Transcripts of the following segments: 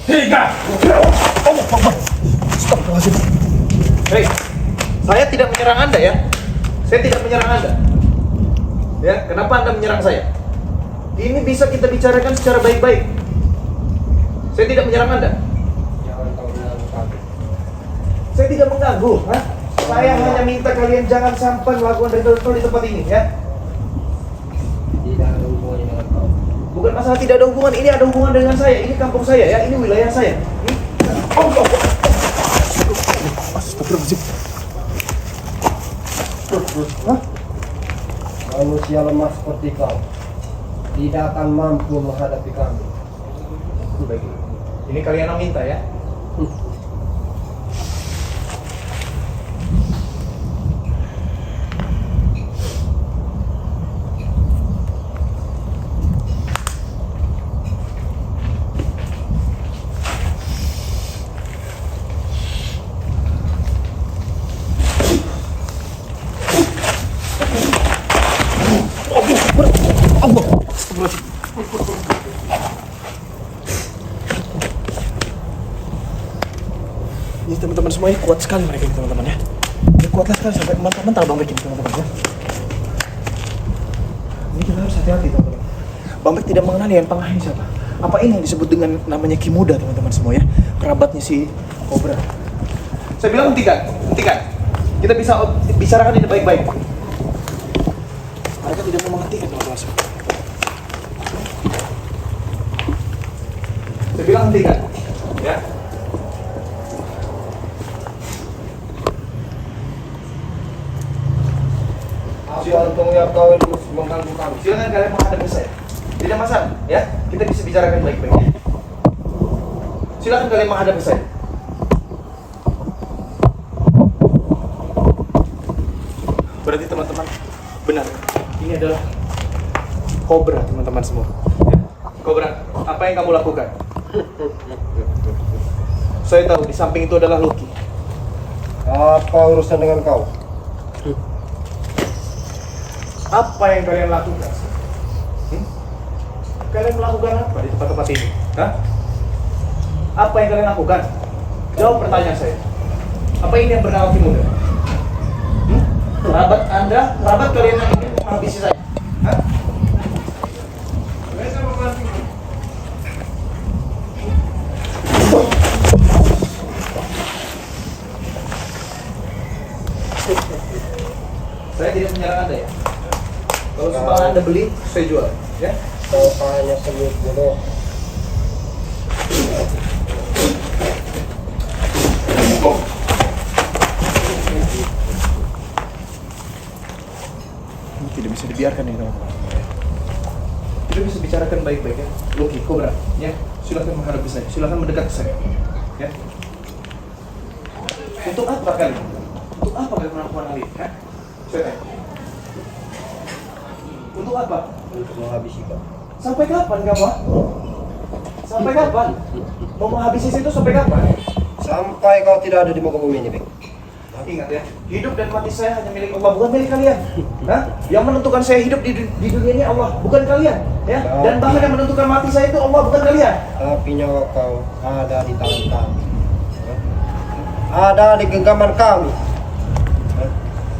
Tiga. Astagfirullahaladzim. Hei, saya tidak menyerang Anda ya. Saya tidak menyerang Anda. Ya, kenapa Anda menyerang saya? Ini bisa kita bicarakan secara baik-baik. Saya tidak menyerang Anda. Saya tidak mengganggu, ha? Saya hanya minta kalian jangan sampai melakukan ritual di tempat ini, ya. Tidak ada hubungannya dengan kau. Bukan masalah tidak ada hubungan, ini ada hubungan dengan saya. Ini kampung saya, ya. Ini wilayah saya. Astagfirullahaladzim. Hah? Manusia lemah seperti kau tidak akan mampu menghadapi kami. Baik. Ini kalian yang minta, ya. Ini teman-teman semua ini kuat sekali mereka ini teman-teman ya. Ini kuatlah sekali sampai mental-mental Bang Bek ini teman-teman ya. Ini kita harus hati-hati teman-teman. Bang Bek tidak mengenali yang tengah ini siapa. Apa ini yang disebut dengan namanya Ki Muda teman-teman semua ya. Kerabatnya si Cobra. Saya bilang hentikan. Kita bisa bicarakan ini baik-baik. Mereka tidak mau menghentikan teman-teman semua. Saya bilang hentikan, ya. Apa untungnya kau terus mengganggu kami? Silakan kalian menghadapi saya. Tidak masalah, ya. Kita bisa bicarakan baik-baik. Silakan kalian menghadapi saya. Berarti teman-teman benar. Ini adalah Cobra teman-teman semua. Ya. Cobra, apa yang kamu lakukan? Saya tahu di samping itu adalah Lucky. Apa urusan dengan kau? Apa yang kalian lakukan? Kalian melakukan apa di tempat-tempat ini? Hah? Apa yang kalian lakukan? Jawab pertanyaan saya. Apa ini yang bernama Ki Muda? Kerabat Anda, kerabat kalian yang ingin menghabisi saya? Hah? Saya tidak menyerang Anda ya. Kalau sumbangan Anda beli, saya jual, ya. Kau hanya semut bodoh. Ini tidak bisa dibiarkan ini teman-teman. Kita bisa bicarakan baik-baik ya. Lucky, Cobra, ya. Silakan menghadapi saya. Silakan mendekat ke saya, ya. Untuk apa kalian? Untuk apa kalian melakukan hal ini? Ya? Saya tanya. Untuk apa? Untuk menghabisi kau. Sampai kapan kamu? Sampai kapan? Mau menghabisi saya itu sampai kapan? Sampai kau tidak ada di muka bumi ini, Bek. Ingat ya, hidup dan mati saya hanya milik Allah, bukan milik kalian. Hah? Yang menentukan saya hidup di dunia ini Allah, bukan kalian. Ya? Dan bahkan yang menentukan mati saya itu Allah, bukan kalian. Tapi nyawa kau ada di tangan kami. Ada di genggaman kami.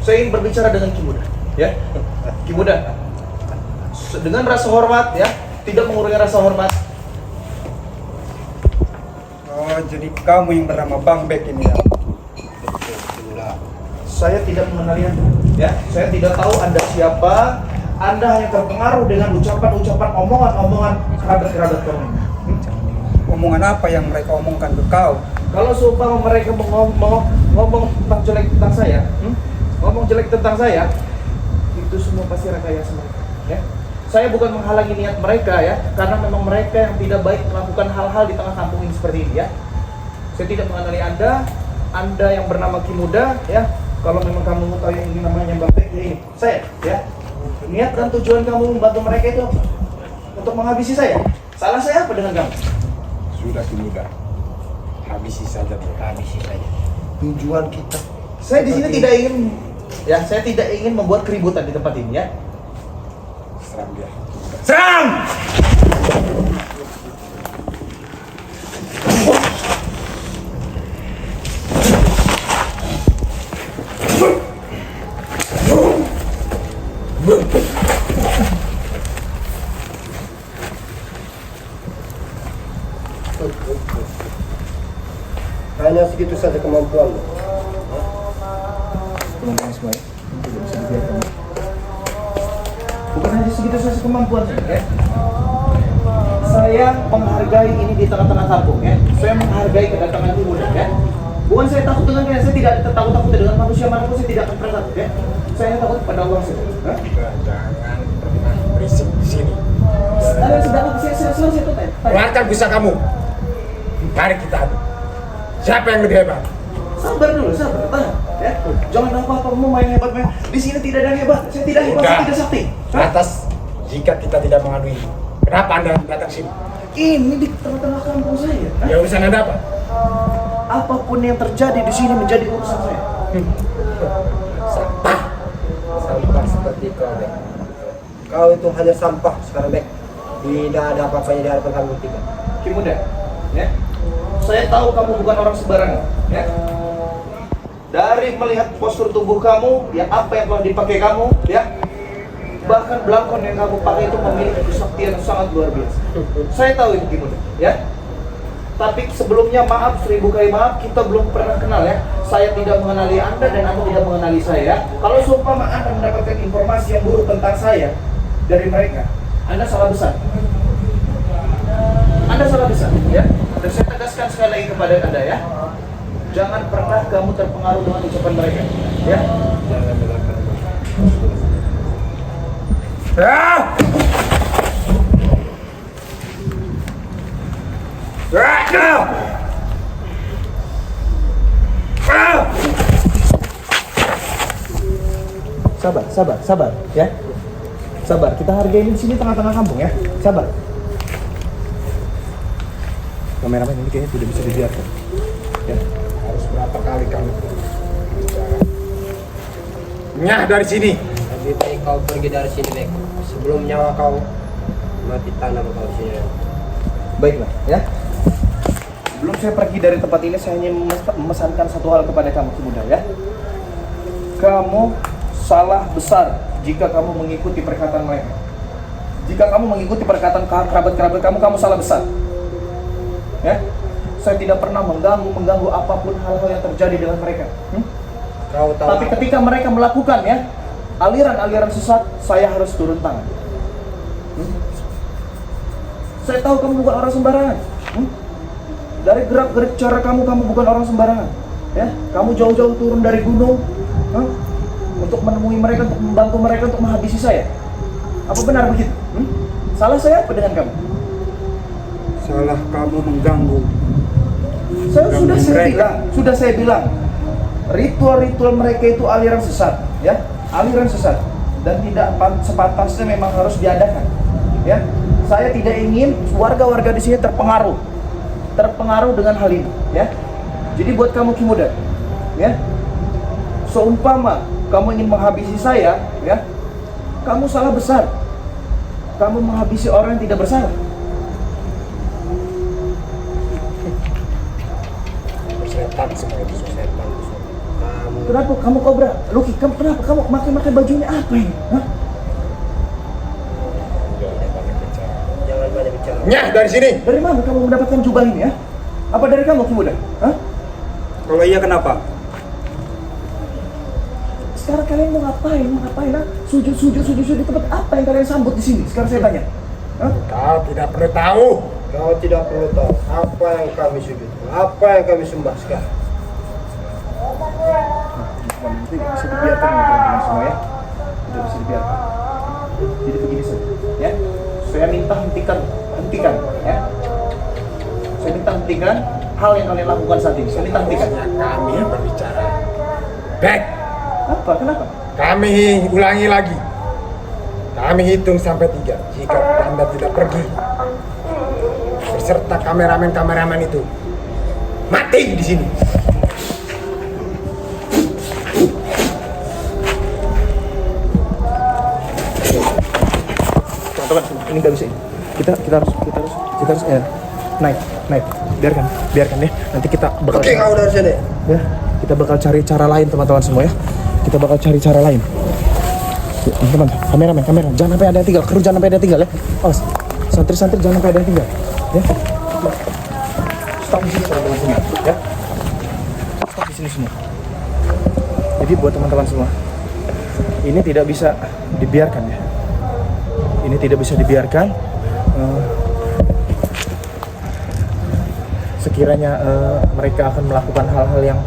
Saya ingin berbicara dengan Ki Muda, ya. Ki Muda, dengan rasa hormat, ya, tidak mengurangi rasa hormat. Oh, jadi kamu yang bernama Bang Bek ini ya? Saya tidak mengenali Anda, ya. Saya tidak tahu Anda siapa. Anda hanya terpengaruh dengan ucapan-ucapan, omongan-omongan kerabat-kerabat kamu. Omongan apa yang mereka omongkan ke kau? Kalau seumpama mereka ngomong tentang jelek tentang saya, ngomong jelek tentang saya, itu semua pasti rekayasa mereka, ya. Saya bukan menghalangi niat mereka ya, karena memang mereka yang tidak baik melakukan hal-hal di tengah kampung ini seperti ini ya. Saya tidak mengenali Anda yang bernama Ki Muda ya. Kalau memang kamu tahu yang ini namanya Bang Bek, ya ini saya ya. Niat dan tujuan kamu membantu mereka itu apa? Untuk menghabisi saya. Salah saya apa dengan kamu? Sudah Ki Muda, habisi saja dia. Habisi saja. Tujuan kita. Saya di sini tidak ingin ya, saya tidak ingin membuat keributan di tempat ini ya. Serang dia. Serang! Hanya segitu saja kemampuanmu. Teman-teman semua ya, ini tidak bisa dibiarkan. Bukan hanya segitu saja kemampuan saya, ya. Saya menghargai ini di tengah-tengah kampung, ya. Saya menghargai kedatangan Kimuda, ya. Bukan saya takut dengan kalian, saya tidak takut dengan manusia manapun, saya tidak akan pernah takut, ya. Saya takut pada Allah saja. Jangan pernah berisik di sini. Ada sedang saya tanya. Keluarkan bisa kamu. Mari kita adu. Siapa yang lebih hebat? Sabar dulu, sabar, tahan, ya. Jangan apa-apa kamu main hebat, main. Di sini tidak ada yang hebat. Saya tidak hebat, saya tidak sakti. Atas jika kita tidak mengadu ini, kenapa Anda datang sini? Ini di tengah-tengah kampung saya. Ya urusan Anda apa? Apapun yang terjadi di sini menjadi urusan saya. Sampah. Sampah seperti kau, Bek. Kau itu hanya sampah sekarang, Bek. Tidak ada apa-apanya di hadapan kami bertiga. Kimuda, ya. Saya tahu kamu bukan orang sembarangan, ya. Dari melihat postur tubuh kamu, ya apa yang telah dipakai kamu, ya. Bahkan belangkon yang kamu pakai itu memiliki kesaktian yang sangat luar biasa. Saya tahu itu Kimuda, ya. Tapi sebelumnya maaf, 1000 kali maaf, kita belum pernah kenal, ya. Saya tidak mengenali Anda dan Anda tidak mengenali saya, ya. Kalau seumpama Anda mendapatkan informasi yang buruk tentang saya dari mereka, Anda salah besar. Anda salah besar, ya. Dan saya tegaskan sekali lagi kepada Anda, ya. Jangan pernah kamu terpengaruh dengan ucapan mereka, ya. Jangan dengarkan. Ah! Sabar, ya. Sabar, kita hargai ini di sini tengah-tengah kampung, ya. Sabar. Kameramen ini kayaknya tidak bisa dibiarkan. Ya. Harus berapa kali kamu bicara? Nyah dari sini. Lebih baik kau pergi dari sini, Bek. Sebelum nyawa kau mati tanam kau di sini. Baiklah, ya. Sebelum saya pergi dari tempat ini, saya ingin memesankan satu hal kepada kamu, Kimuda, ya. Kamu salah besar jika kamu mengikuti perkataan mereka. Jika kamu mengikuti perkataan kerabat-kerabat kamu, kamu salah besar. Ya, saya tidak pernah mengganggu apapun hal-hal yang terjadi dengan mereka. Kau tahu. Tapi ketika mereka melakukan, ya, aliran-aliran sesat, saya harus turun tangan. Saya tahu kamu bukan orang sembarangan. Dari gerak-gerik cara kamu bukan orang sembarangan. Ya, kamu jauh-jauh turun dari gunung, untuk menemui mereka, untuk membantu mereka untuk menghabisi saya. Apa benar begitu? Salah saya apa dengan kamu? Salah kamu mengganggu. Sudah saya bilang, ritual-ritual mereka itu aliran sesat, ya, aliran sesat, dan tidak sepantasnya memang harus diadakan, ya. Saya tidak ingin warga-warga di sini terpengaruh dengan hal ini, ya. Jadi buat kamu Kimuda, ya, seumpama kamu ingin menghabisi saya, ya, kamu salah besar. Kamu menghabisi orang yang tidak bersalah. Setan semua itu. Setan. Kenapa kamu Kobra? Luki, kenapa kamu pakai baju ini apa ini? Hah? Jangan banyak bicara. Nyah dari sini. Dari mana kamu mendapatkan jubah ini, ya? Apa dari kamu Kimuda? Hah? Kalau iya kenapa? Sekarang kalian mau ngapain? Ha? Sujud di tempat apa yang kalian sambut di sini? Sekarang saya tanya. Hah? Kau tidak perlu tahu. Kau tidak perlu tahu apa yang kami sujud, apa yang kami sembah sekarang. Tidak bisa dibiarkan teman-teman semua, ya. Tidak bisa dibiarkan. Jadi begini saja, ya. Saya minta hentikan, ya. Saya minta hentikan hal yang kalian lakukan saat ini. Saya minta hentikan. Kami yang berbicara. Baik. Apa? Kenapa? Kami ulangi lagi. Kami hitung sampai 3. Jika Anda tidak pergi beserta kameramen itu, mati di sini. Teman-teman, ini nggak bisa. Kita harus naik. Biarkan ya. Nanti kita bakal. Oke, kau dari sini. Ya, kita bakal cari cara lain teman-teman semua, ya. Kita bakal cari cara lain. Ya, teman-teman, kameramen, jangan sampai ada yang tinggal. Kru jangan sampai ada yang tinggal, ya. Awas, santri-santri jangan sampai ada yang tinggal, ya. Stop di sini teman-teman semua, ya. Stop di sini semua. Jadi buat teman-teman semua, ini tidak bisa dibiarkan ya. Ini tidak bisa dibiarkan. Sekiranya mereka akan melakukan hal-hal yang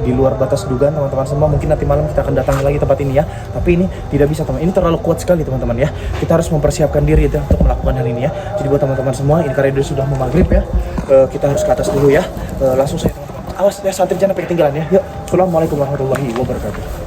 di luar batas dugaan teman-teman semua, mungkin nanti malam kita akan datang lagi tempat ini ya. Tapi ini tidak bisa teman, ini terlalu kuat sekali teman-teman ya. Kita harus mempersiapkan diri ya, untuk melakukan hal ini ya. Jadi buat teman-teman semua, ini karena sudah mau maghrib ya, kita harus ke atas dulu ya. Langsung saya teman-teman, awas ya, santri jangan sampai ketinggalan ya. Yuk, assalamualaikum warahmatullahi wabarakatuh.